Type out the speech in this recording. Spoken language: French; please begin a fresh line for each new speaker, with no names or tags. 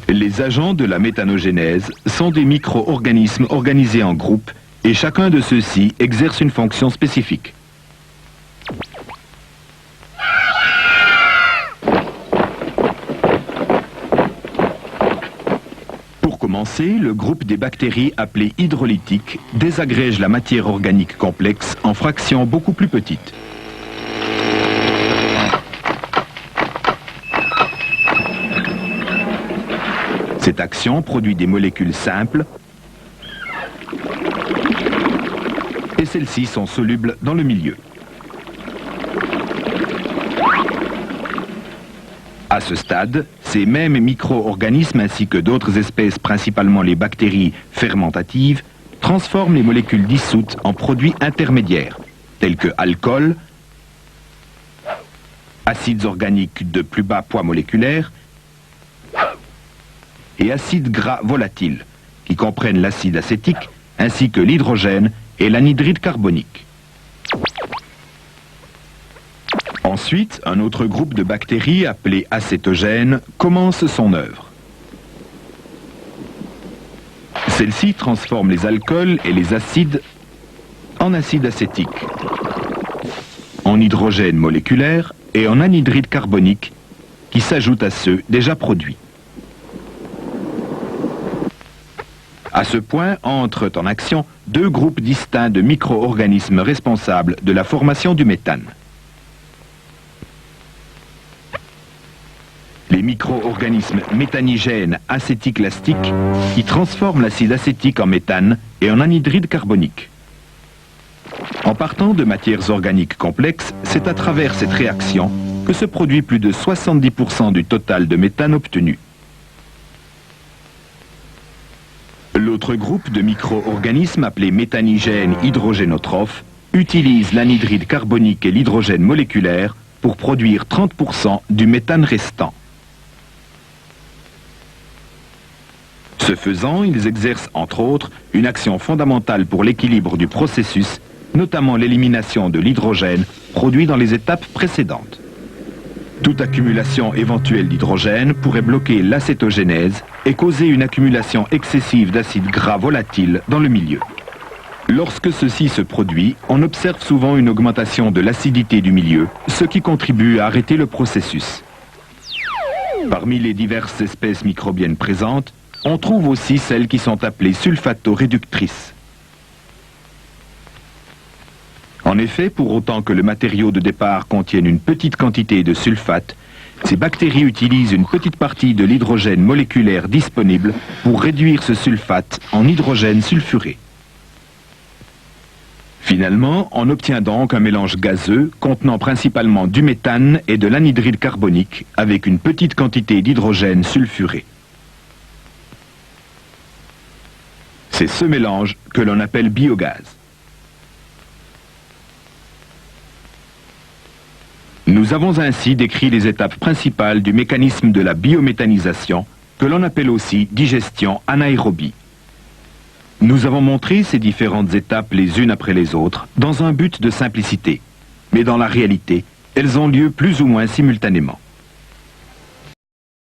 Les agents de la méthanogénèse sont des micro-organismes organisés en groupes et chacun de ceux-ci exerce une fonction spécifique. Pour commencer, le groupe des bactéries appelé hydrolytiques désagrège la matière organique complexe en fractions beaucoup plus petites. Cette action produit des molécules simples et celles-ci sont solubles dans le milieu. À ce stade, ces mêmes micro-organismes ainsi que d'autres espèces, principalement les bactéries fermentatives, transforment les molécules dissoutes en produits intermédiaires, tels que alcool, acides organiques de plus bas poids moléculaire et acides gras volatiles, qui comprennent l'acide acétique ainsi que l'hydrogène et l'anhydride carbonique. Ensuite, un autre groupe de bactéries, appelé acétogènes, commence son œuvre. Celle-ci transforme les alcools et les acides en acide acétique, en hydrogène moléculaire et en anhydride carbonique, qui s'ajoutent à ceux déjà produits. À ce point entrent en action deux groupes distincts de micro-organismes responsables de la formation du méthane. Les micro-organismes méthanigènes acétoclastiques qui transforment l'acide acétique en méthane et en anhydride carbonique. En partant de matières organiques complexes, c'est à travers cette réaction que se produit plus de 70% du total de méthane obtenu. L'autre groupe de micro-organismes appelés méthanigènes hydrogénotrophes utilise l'anhydride carbonique et l'hydrogène moléculaire pour produire 30% du méthane restant. Ce faisant, ils exercent entre autres une action fondamentale pour l'équilibre du processus, notamment l'élimination de l'hydrogène produit dans les étapes précédentes. Toute accumulation éventuelle d'hydrogène pourrait bloquer l'acétogénèse et causer une accumulation excessive d'acides gras volatiles dans le milieu. Lorsque ceci se produit, on observe souvent une augmentation de l'acidité du milieu, ce qui contribue à arrêter le processus. Parmi les diverses espèces microbiennes présentes, on trouve aussi celles qui sont appelées sulfato-réductrices. En effet, pour autant que le matériau de départ contienne une petite quantité de sulfate, ces bactéries utilisent une petite partie de l'hydrogène moléculaire disponible pour réduire ce sulfate en hydrogène sulfuré. Finalement, on obtient donc un mélange gazeux contenant principalement du méthane et de l'anhydride carbonique avec une petite quantité d'hydrogène sulfuré. C'est ce mélange que l'on appelle biogaz. Nous avons ainsi décrit les étapes principales du mécanisme de la biométhanisation, que l'on appelle aussi digestion anaérobie. Nous avons montré ces différentes étapes les unes après les autres, dans un but de simplicité. Mais dans la réalité, elles ont lieu plus ou moins simultanément.